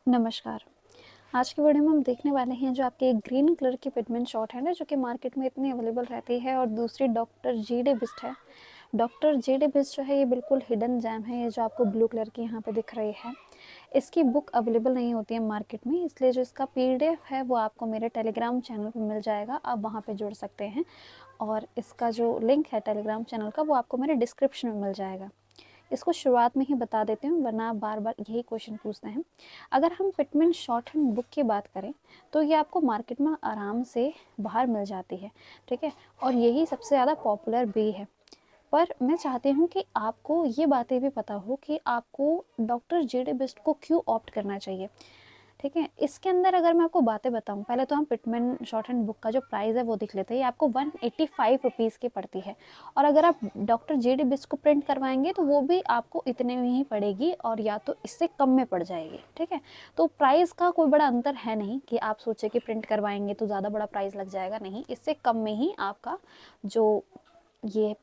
नमस्कार। आज की वीडियो में हम देखने वाले हैं जो आपके ग्रीन कलर की पिगमेंट शॉर्ट हैंड है जो कि मार्केट में इतनी अवेलेबल रहती है, और दूसरी डॉक्टर जीडे बिस्ट है। डॉक्टर जीडे बिस्ट जो है ये बिल्कुल हिडन जैम है, ये जो आपको ब्लू कलर की यहाँ पे दिख रही है। इसकी बुक अवेलेबल नहीं होती है मार्केट में, इसलिए जो इसका पीडीएफ है वो आपको मेरे टेलीग्राम चैनल पर मिल जाएगा, आप वहाँ पे जुड़ सकते हैं। और इसका जो लिंक है टेलीग्राम चैनल का वो आपको मेरे डिस्क्रिप्शन में मिल जाएगा। इसको शुरुआत में ही बता देती हूँ वरना आप बार बार यही क्वेश्चन पूछते हैं। अगर हम पिटमेंट शॉर्ट हैंड बुक की बात करें तो ये आपको मार्केट में आराम से बाहर मिल जाती है, ठीक है, और यही सबसे ज़्यादा पॉपुलर भी है। पर मैं चाहती हूँ कि आपको ये बातें भी पता हो कि आपको डॉक्टर जेडे बिस्ट को क्यों ऑप्ट करना चाहिए, ठीक है। इसके अंदर अगर मैं आपको बातें बताऊं, पहले तो हम पिटमेंट शॉर्ट हैंड बुक का जो प्राइस है वो देख लेते हैं। ये आपको 185 रुपीज़ की पड़ती है, और अगर आप डॉक्टर जेडी बिस्ट को प्रिंट करवाएंगे तो वो भी आपको इतने में ही पड़ेगी, और या तो इससे कम में पड़ जाएगी, ठीक है। तो प्राइस का कोई बड़ा अंतर है नहीं कि आप सोचे कि प्रिंट करवाएंगे तो ज़्यादा बड़ा प्राइस लग जाएगा, नहीं, इससे कम में ही आपका जो ये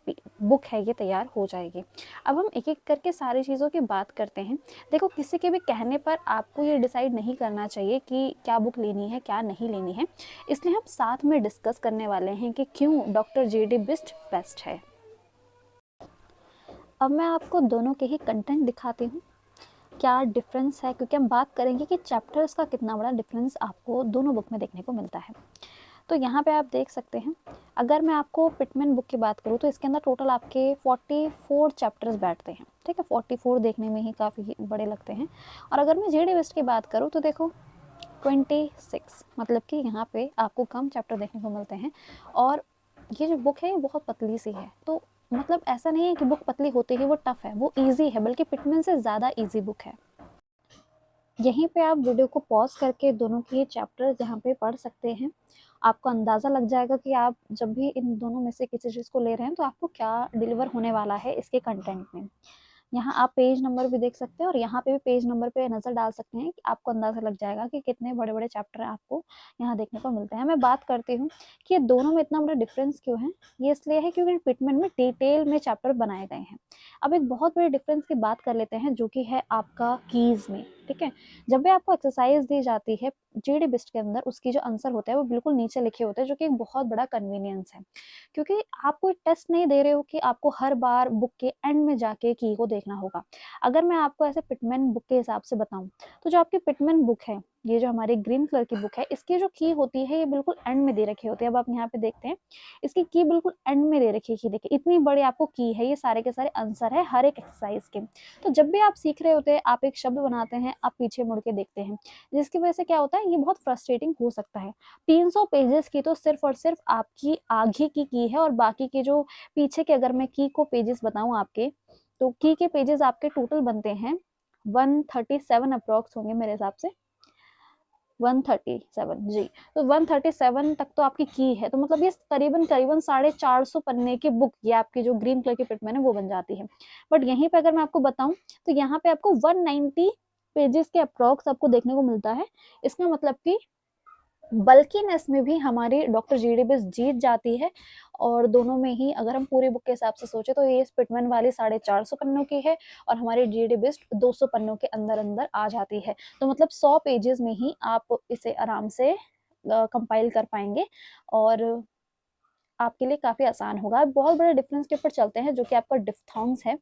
बुक है ये तैयार हो जाएगी। अब हम एक एक करके सारी चीज़ों की बात करते हैं। देखो, किसी के भी कहने पर आपको ये डिसाइड नहीं करना चाहिए कि क्या बुक लेनी है क्या नहीं लेनी है, इसलिए हम साथ में डिस्कस करने वाले हैं कि क्यों डॉक्टर जेडी बिस्ट बेस्ट है। अब मैं आपको दोनों के ही कंटेंट दिखाती हूँ, क्या डिफरेंस है, क्योंकि हम बात करेंगे कि चैप्टर्स का कितना बड़ा डिफरेंस आपको दोनों बुक में देखने को मिलता है। तो यहाँ पे आप देख सकते हैं, अगर मैं आपको पिटमेंट बुक की बात करूँ तो इसके अंदर टोटल आपके 44 चैप्टर्स बैठते हैं, ठीक है। 44 देखने में ही काफ़ी बड़े लगते हैं। और अगर मैं जेडी वेस्ट की बात करूँ तो देखो 26, मतलब कि यहाँ पे आपको कम चैप्टर देखने को मिलते हैं। और ये जो बुक है ये बहुत पतली सी है, तो मतलब ऐसा नहीं है कि बुक पतली होती ही वो टफ है, वो ईजी है, बल्कि पिटमेंट से ज़्यादा ईजी बुक है। यहीं पे आप वीडियो को पॉज करके दोनों के चैप्टर्स यहाँ पे पढ़ सकते हैं। आपको अंदाज़ा लग जाएगा कि आप जब भी इन दोनों में से किसी चीज़ को ले रहे हैं तो आपको क्या डिलीवर होने वाला है इसके कंटेंट में। यहाँ आप पेज नंबर भी देख सकते हैं, और यहाँ पे भी पेज नंबर पे नज़र डाल सकते हैं कि आपको अंदाज़ा लग जाएगा कि कितने बड़े बड़े चैप्टर आपको यहाँ देखने को मिलते हैं। मैं बात करती हूँ कि ये दोनों में इतना बड़ा डिफरेंस क्यों है। ये इसलिए है क्योंकि पिटमेंट में डिटेल में चैप्टर बनाए गए हैं। अब एक बहुत बड़े डिफरेंस की बात कर लेते हैं जो कि है आपका कीज में, ठीक है। जब भी आपको एक्सरसाइज दी जाती है जेडी बिस्ट के अंदर, उसकी जो आंसर होता है वो बिल्कुल नीचे लिखे होते हैं, जो कि एक बहुत बड़ा कन्वीनियंस है, क्योंकि आप कोई टेस्ट नहीं दे रहे हो कि आपको हर बार बुक के एंड में जाके की को देखना होगा। अगर मैं आपको ऐसे पिटमेंट बुक के हिसाब से बताऊं तो जो आपकी पिटमेंट बुक है, ये जो हमारी ग्रीन कलर की बुक है, इसकी जो की होती है ये बिल्कुल एंड में दे रखी होती है। अब आप यहाँ पे देखते हैं, इसकी की बिल्कुल एंड में दे रखी है। देखिए इतनी बड़ी आपको की है, ये सारे के सारे आंसर है हर एक एक्सरसाइज के। तो जब भी आप सीख रहे होते हैं, आप एक शब्द बनाते हैं, आप पीछे मुड़ के देखते हैं, जिसकी वजह से क्या होता है, ये बहुत फ्रस्ट्रेटिंग हो सकता है। 300 पेजेस की तो सिर्फ और सिर्फ आपकी आगे की है, और बाकी के जो पीछे के, अगर मैं की को पेजेस बताऊं आपके, तो की के पेजेस आपके टोटल बनते हैं 137 अप्रोक्स होंगे मेरे हिसाब से, 137 जी। तो 137 तक तो आपकी की है, तो मतलब ये करीबन करीबन 450 पन्ने की बुक, ये आपकी जो ग्रीन कलर की पिटमेंट है वो बन जाती है। बट यहीं पे अगर मैं आपको बताऊं तो यहाँ पे आपको 190 पेजेस के अप्रोक्स आपको देखने को मिलता है। इसका मतलब कि बल्कीनेस में भी हमारी डॉक्टर जीडी बिस जीत जाती है। और दोनों में ही अगर हम पूरी बुक के हिसाब से सोचे तो ये पिटमैन वाली 450 पन्नों की है, और हमारी जीडी बिस 200 पन्नों के अंदर अंदर आ जाती है। तो मतलब 100 पेजेस में ही आप इसे आराम से कंपाइल कर पाएंगे, और आपके लिए काफ़ी आसान होगा। बहुत बड़े डिफरेंस के ऊपर चलते हैं जो कि आपका डिफ्थोंग्स है।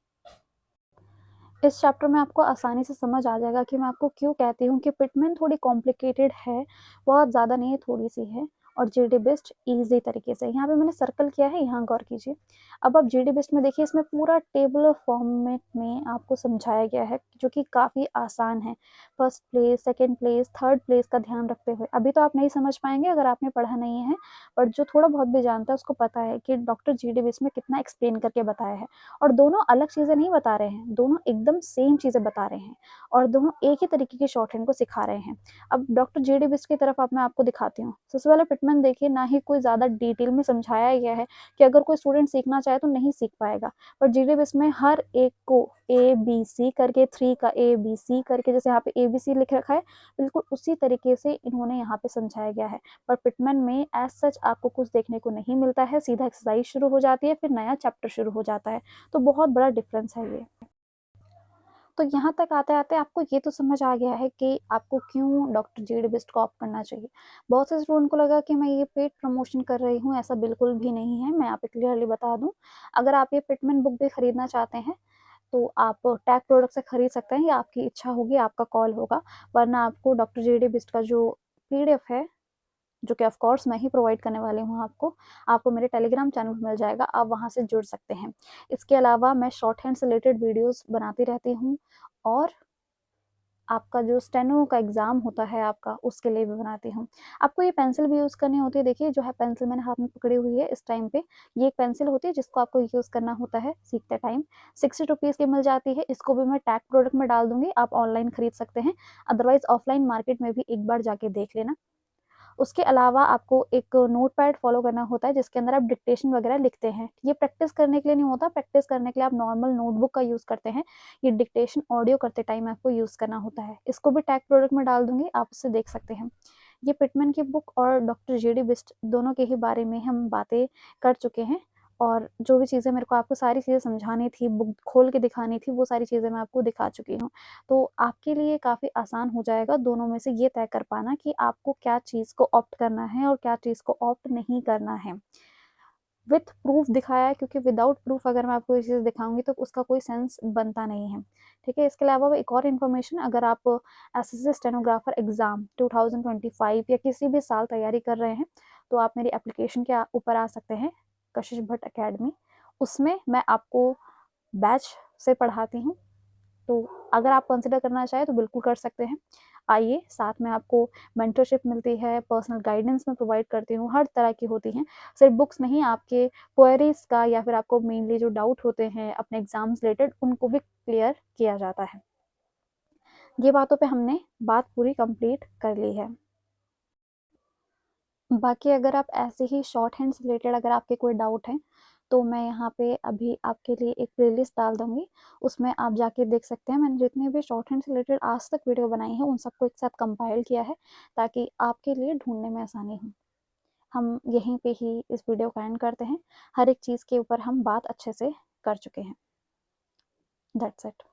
इस चैप्टर में आपको आसानी से समझ आ जाएगा कि मैं आपको क्यों कहती हूँ कि पिटमेंट थोड़ी कॉम्प्लिकेटेड है, बहुत ज़्यादा नहीं है, थोड़ी सी है, और जीडी बेस्ट ईजी तरीके से। यहाँ पे मैंने सर्कल किया है, यहाँ गौर कीजिए। अब आप जीडी बेस्ट में देखिए, इसमें पूरा टेबल फॉर्मेट में आपको समझाया गया है, जो कि काफ़ी आसान है। First place, second place, third place का ध्यान रखते हुए। अभी तो आप नहीं समझ पाएंगे अगर आपने पढ़ा नहीं है, बट जो थोड़ा बहुत भी जानता है उसको पता है कि डॉक्टर जीडी बेस्ट में कितना एक्सप्लेन करके बताया है। और दोनों अलग चीज़ें नहीं बता रहे हैं, दोनों एकदम सेम चीज़ें बता रहे हैं, और दोनों एक ही तरीके की शॉर्ट हैंड को सिखा रहे हैं। अब डॉक्टर जेडी बिस्ट की तरफ आप मैं आपको दिखाती हूँ। सबसे पहले पिटमेंट देखिए, ना ही कोई ज़्यादा डिटेल में समझाया गया है कि अगर कोई स्टूडेंट सीखना चाहे तो नहीं सीख पाएगा। पर जेडी बिस्ट में हर एक को ए बी सी करके, 3 का ए बी सी करके, जैसे यहाँ पे ए बी सी लिख रखा है, बिल्कुल उसी तरीके से इन्होंने यहाँ पे समझाया गया है। पर पिटमेंट में एज सच आपको कुछ देखने को नहीं मिलता है, सीधा एक्सरसाइज शुरू हो जाती है, फिर नया चैप्टर शुरू हो जाता है। तो बहुत बड़ा डिफरेंस है ये। तो यहाँ तक आते-आते आपको ये तो समझ आ गया है कि आपको क्यों डॉक्टर जीडी बिस्ट को ऑप्ट करना चाहिए। बहुत से स्टूडेंट को लगा कि मैं ये पेड प्रमोशन कर रही हूँ, ऐसा बिल्कुल भी नहीं है। मैं यहाँ पे क्लियरली बता दूँ, अगर आप ये पिटमेन बुक भी खरीदना चाहते हैं, तो आप टैग प्रोडक्ट से खरीद सकते हैं, ये आपकी इच्छा होगी, आपका कॉल होगा। वरना आपको डॉक्टर जीडी बिस्ट का जो पीडीएफ है, जो कि ऑफ कोर्स मैं ही प्रोवाइड करने वाली हूँ आपको मेरे टेलीग्राम चैनल पर मिल जाएगा, आप वहाँ से जुड़ सकते हैं। इसके अलावा मैं शॉर्ट हैंड से रिलेटेड वीडियोस बनाती रहती हूँ, और आपका जो स्टेनो का एग्ज़ाम होता है आपका, उसके लिए भी बनाती हूँ। आपको ये पेंसिल भी यूज़ करनी होती है, देखिए जो है पेंसिल मैंने हाथ में पकड़ी हुई है इस टाइम पे, ये एक पेंसिल होती है जिसको आपको यूज़ करना होता है सीखते टाइम। 60 रुपीज़ की मिल जाती है, इसको भी मैं टैग प्रोडक्ट में डाल दूँगी, आप ऑनलाइन खरीद सकते हैं, अदरवाइज़ ऑफलाइन मार्केट में भी एक बार जाके देख लेना। उसके अलावा आपको एक नोटपैड फॉलो करना होता है जिसके अंदर आप डिक्टेशन वगैरह लिखते हैं। ये प्रैक्टिस करने के लिए नहीं होता, प्रैक्टिस करने के लिए आप नॉर्मल नोटबुक का यूज़ करते हैं। ये डिक्टेशन ऑडियो करते टाइम आपको यूज़ करना होता है। इसको भी टैग प्रोडक्ट में डाल दूँगी, आप उससे देख सकते हैं। ये पिटमैन की बुक और डॉक्टर जीडी बिस्ट दोनों के ही बारे में हम बातें कर चुके हैं, और जो भी चीज़ें मेरे को आपको सारी चीज़ें समझानी थी, बुक खोल के दिखानी थी, वो सारी चीज़ें मैं आपको दिखा चुकी हूँ। तो आपके लिए काफ़ी आसान हो जाएगा दोनों में से ये तय कर पाना कि आपको क्या चीज़ को ऑप्ट करना है और क्या चीज़ को ऑप्ट नहीं करना है। विथ प्रूफ दिखाया है, क्योंकि विदाउट प्रूफ अगर मैं आपको ये चीज़ दिखाऊँगी तो उसका कोई सेंस बनता नहीं है। ठीक है? इसके अलावा एक और इन्फॉर्मेशन, अगर आप एसएससी स्टेनोग्राफर एग्ज़ाम 2025 या किसी भी साल तैयारी कर रहे हैं, तो आप मेरी एप्लीकेशन के ऊपर आ सकते हैं, कशिश भट्ट अकेडमी। उसमें मैं आपको बैच से पढ़ाती हूँ, तो अगर आप कंसिडर करना चाहें तो बिल्कुल कर सकते हैं। आइए, साथ में आपको मेंटरशिप मिलती है, पर्सनल गाइडेंस मैं प्रोवाइड करती हूँ, हर तरह की होती हैं। सिर्फ बुक्स नहीं, आपके क्वेरीज़ का या फिर आपको मेनली जो डाउट होते हैं अपने एग्ज़ाम्स रिलेटेड, उनको भी क्लियर किया जाता है। ये बातों पे हमने बात पूरी कंप्लीट कर ली है। बाकी अगर आप ऐसे ही शॉर्ट हैंड से रिलेटेड अगर आपके कोई डाउट हैं, तो मैं यहाँ पे अभी आपके लिए एक प्लेलिस्ट डाल दूँगी, उसमें आप जाके देख सकते हैं। मैंने जितने भी शॉर्ट हैंड से रिलेटेड आज तक वीडियो बनाई है, उन सबको एक साथ कंपाइल किया है, ताकि आपके लिए ढूँढने में आसानी हो। हम यहीं पे ही इस वीडियो को एंड करते हैं। हर एक चीज़ के ऊपर हम बात अच्छे से कर चुके हैं। That's it.